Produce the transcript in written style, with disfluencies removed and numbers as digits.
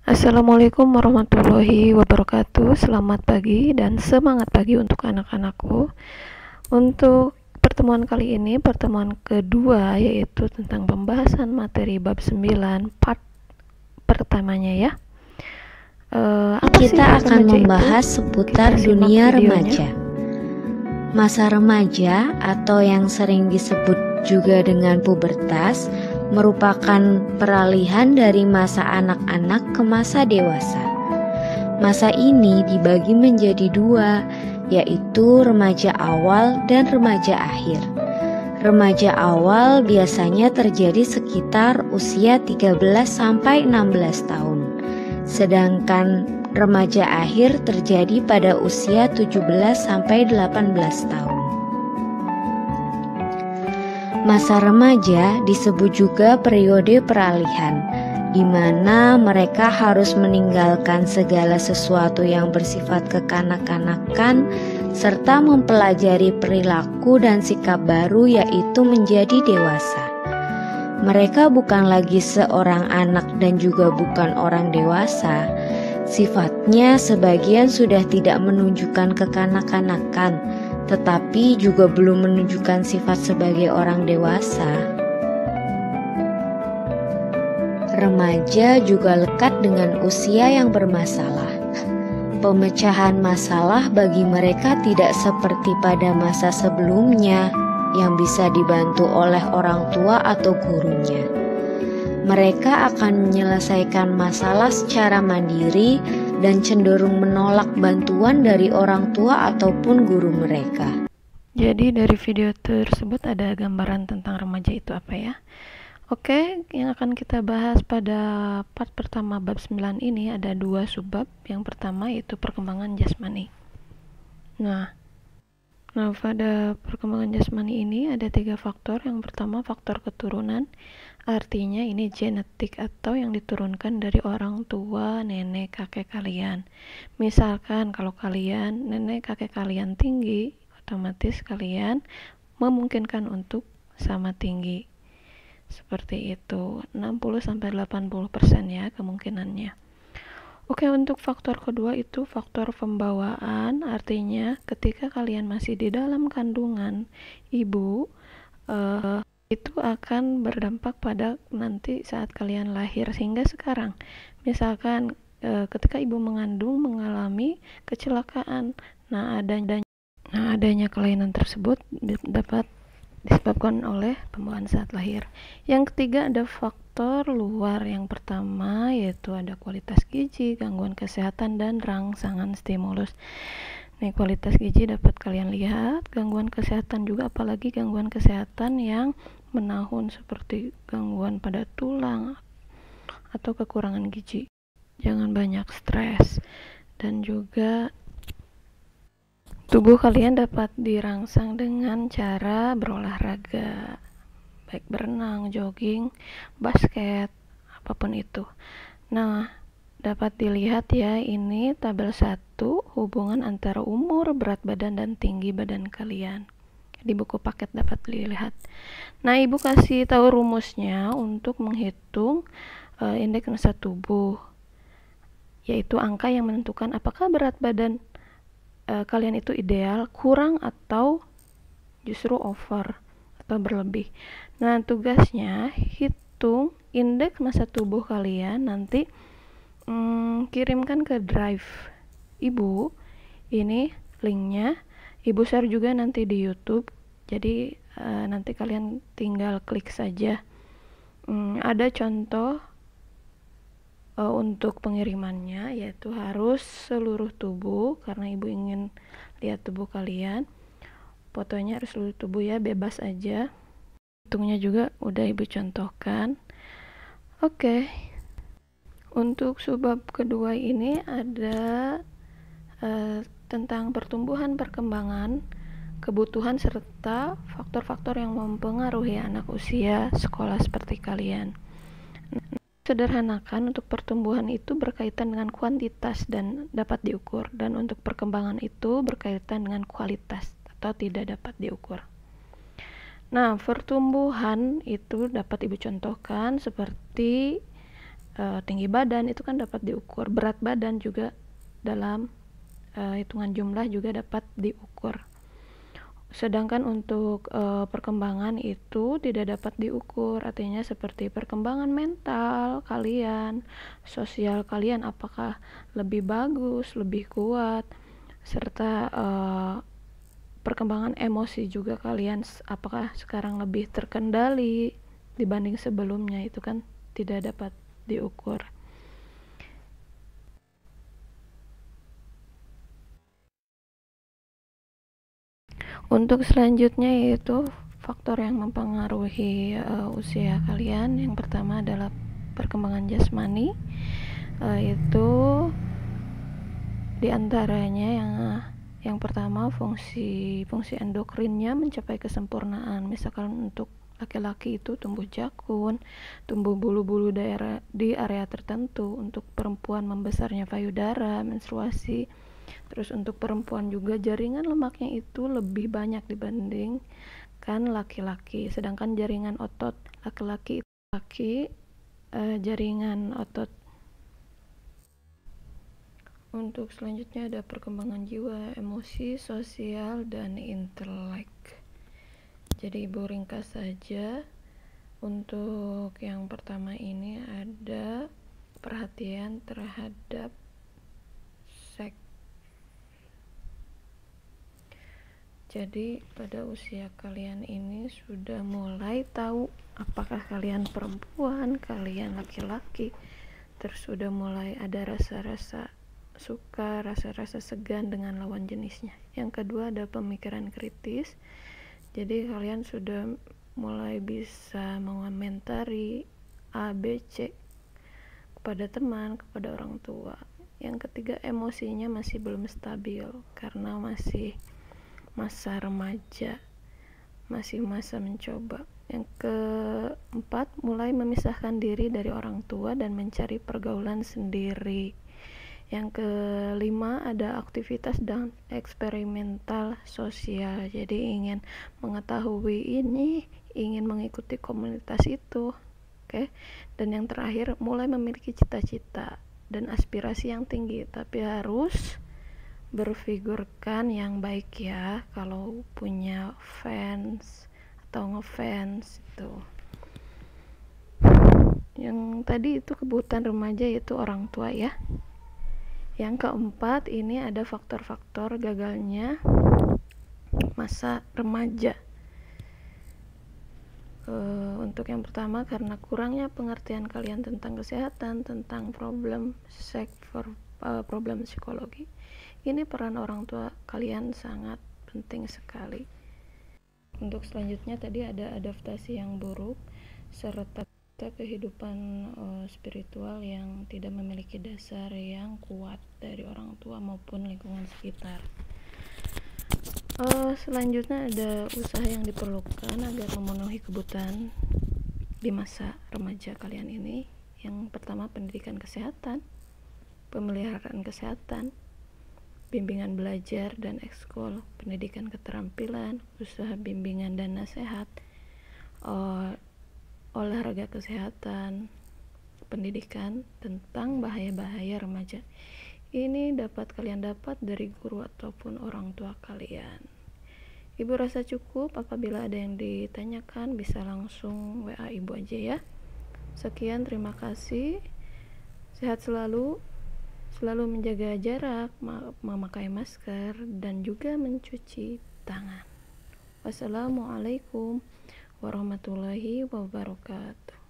Assalamualaikum warahmatullahi wabarakatuh. Selamat pagi dan semangat pagi untuk anak-anakku. Untuk pertemuan kali ini, pertemuan kedua, yaitu tentang pembahasan materi bab 9 part pertamanya ya. Kita akan membahas seputar dunia remaja. Masa remaja atau yang sering disebut juga dengan pubertas merupakan peralihan dari masa anak-anak ke masa dewasa. Masa ini dibagi menjadi dua, yaitu remaja awal dan remaja akhir. Remaja awal biasanya terjadi sekitar usia 13 sampai 16 tahun. Sedangkan remaja akhir terjadi pada usia 17 sampai 18 tahun. Masa remaja disebut juga periode peralihan, di mana mereka harus meninggalkan segala sesuatu yang bersifat kekanak-kanakan serta mempelajari perilaku dan sikap baru, yaitu menjadi dewasa. Mereka bukan lagi seorang anak dan juga bukan orang dewasa. Sifatnya sebagian sudah tidak menunjukkan kekanak-kanakan, tetapi juga belum menunjukkan sifat sebagai orang dewasa. Remaja juga lekat dengan usia yang bermasalah. Pemecahan masalah bagi mereka tidak seperti pada masa sebelumnya yang bisa dibantu oleh orang tua atau gurunya. Mereka akan menyelesaikan masalah secara mandiri dan cenderung menolak bantuan dari orang tua ataupun guru mereka. Jadi dari video tersebut ada gambaran tentang remaja itu apa ya? Oke, yang akan kita bahas pada part pertama bab 9 ini ada dua subbab. Yang pertama yaitu perkembangan jasmani. Nah, pada perkembangan jasmani ini ada 3 faktor. Yang pertama faktor keturunan, artinya ini genetik atau yang diturunkan dari orang tua, nenek, kakek kalian. Misalkan kalau kalian, nenek, kakek kalian tinggi, otomatis kalian memungkinkan untuk sama tinggi. Seperti itu, 60-80% ya kemungkinannya. Oke, untuk faktor kedua itu faktor pembawaan, artinya ketika kalian masih di dalam kandungan ibu, itu akan berdampak pada nanti saat kalian lahir. Sehingga sekarang misalkan ketika ibu mengandung mengalami kecelakaan, adanya kelainan tersebut dapat disebabkan oleh pembawaan saat lahir. Yang ketiga ada faktor luar. Yang pertama yaitu ada kualitas gizi, gangguan kesehatan, dan rangsangan stimulus. Nih, kualitas gizi dapat kalian lihat, gangguan kesehatan juga, apalagi gangguan kesehatan yang menahun seperti gangguan pada tulang atau kekurangan gizi. Jangan banyak stres, dan juga tubuh kalian dapat dirangsang dengan cara berolahraga, baik berenang, jogging, basket, apapun itu. Nah, dapat dilihat ya, ini tabel 1, hubungan antara umur, berat badan, dan tinggi badan kalian. Di buku paket dapat dilihat. Nah, ibu kasih tahu rumusnya untuk menghitung indeks massa tubuh, yaitu angka yang menentukan apakah berat badan kalian itu ideal, kurang, atau justru over atau berlebih. Nah, tugasnya hitung indeks massa tubuh kalian, nanti kirimkan ke drive ibu. Ini linknya ibu share juga nanti di YouTube, jadi nanti kalian tinggal klik saja. Ada contoh untuk pengirimannya, yaitu harus seluruh tubuh, karena ibu ingin lihat tubuh kalian. Fotonya harus seluruh tubuh ya, bebas aja. Hitungnya juga udah ibu contohkan. Oke. Untuk subbab kedua ini ada tentang pertumbuhan, perkembangan, kebutuhan, serta faktor-faktor yang mempengaruhi anak usia sekolah seperti kalian. Sederhanakan, untuk pertumbuhan itu berkaitan dengan kuantitas dan dapat diukur, dan untuk perkembangan itu berkaitan dengan kualitas atau tidak dapat diukur. Nah, pertumbuhan itu dapat ibu contohkan seperti tinggi badan itu kan dapat diukur, berat badan juga dalam hitungan jumlah juga dapat diukur. Sedangkan untuk perkembangan itu tidak dapat diukur, artinya seperti perkembangan mental kalian, sosial kalian apakah lebih bagus, lebih kuat, serta perkembangan emosi juga kalian apakah sekarang lebih terkendali dibanding sebelumnya, itu kan tidak dapat diukur. Untuk selanjutnya yaitu faktor yang mempengaruhi usia kalian. Yang pertama adalah perkembangan jasmani, itu diantaranya yang pertama fungsi endokrinnya mencapai kesempurnaan. Misalkan untuk laki-laki itu tumbuh jakun, tumbuh bulu-bulu di area tertentu. Untuk perempuan membesarnya payudara, menstruasi. Terus untuk perempuan juga jaringan lemaknya itu lebih banyak dibandingkan laki-laki. Sedangkan jaringan otot laki-laki jaringan otot. Untuk selanjutnya ada perkembangan jiwa, emosi, sosial, dan intelek. Jadi ibu ringkas saja. Untuk yang pertama ini ada perhatian terhadap seks. Jadi pada usia kalian ini sudah mulai tahu apakah kalian perempuan, kalian laki-laki. Terus sudah mulai ada rasa-rasa suka, rasa-rasa segan dengan lawan jenisnya. Yang kedua ada pemikiran kritis. Jadi kalian sudah mulai bisa mengomentari A, B, C kepada teman, kepada orang tua. Yang ketiga emosinya masih belum stabil karena masih masa remaja, masih masa mencoba. Yang keempat mulai memisahkan diri dari orang tua dan mencari pergaulan sendiri. Yang kelima ada aktivitas dan eksperimental sosial. Jadi ingin mengetahui ini, ingin mengikuti komunitas itu. Oke. Dan yang terakhir mulai memiliki cita-cita dan aspirasi yang tinggi, tapi harus berfigurkan yang baik ya kalau punya fans atau ngefans itu. Yang tadi itu kebutuhan remaja yaitu orang tua ya. Yang keempat ini ada faktor-faktor gagalnya masa remaja. Untuk yang pertama karena kurangnya pengertian kalian tentang kesehatan, tentang problem problem psikologi. Ini peran orang tua kalian sangat penting sekali. Untuk selanjutnya tadi ada adaptasi yang buruk serta kehidupan spiritual yang tidak memiliki dasar yang kuat dari orang tua maupun lingkungan sekitar. Selanjutnya ada usaha yang diperlukan agar memenuhi kebutuhan di masa remaja kalian ini. Yang pertama pendidikan kesehatan, pemeliharaan kesehatan, bimbingan belajar dan ekskul, pendidikan keterampilan, usaha bimbingan dan nasihat, olahraga kesehatan, pendidikan tentang bahaya-bahaya remaja. Ini dapat kalian dapat dari guru ataupun orang tua kalian. Ibu rasa cukup. Apabila ada yang ditanyakan bisa langsung WA ibu aja ya. Sekian, terima kasih. Sehat selalu. Selalu menjaga jarak, memakai masker, dan juga mencuci tangan. Wassalamualaikum warahmatullahi wabarakatuh.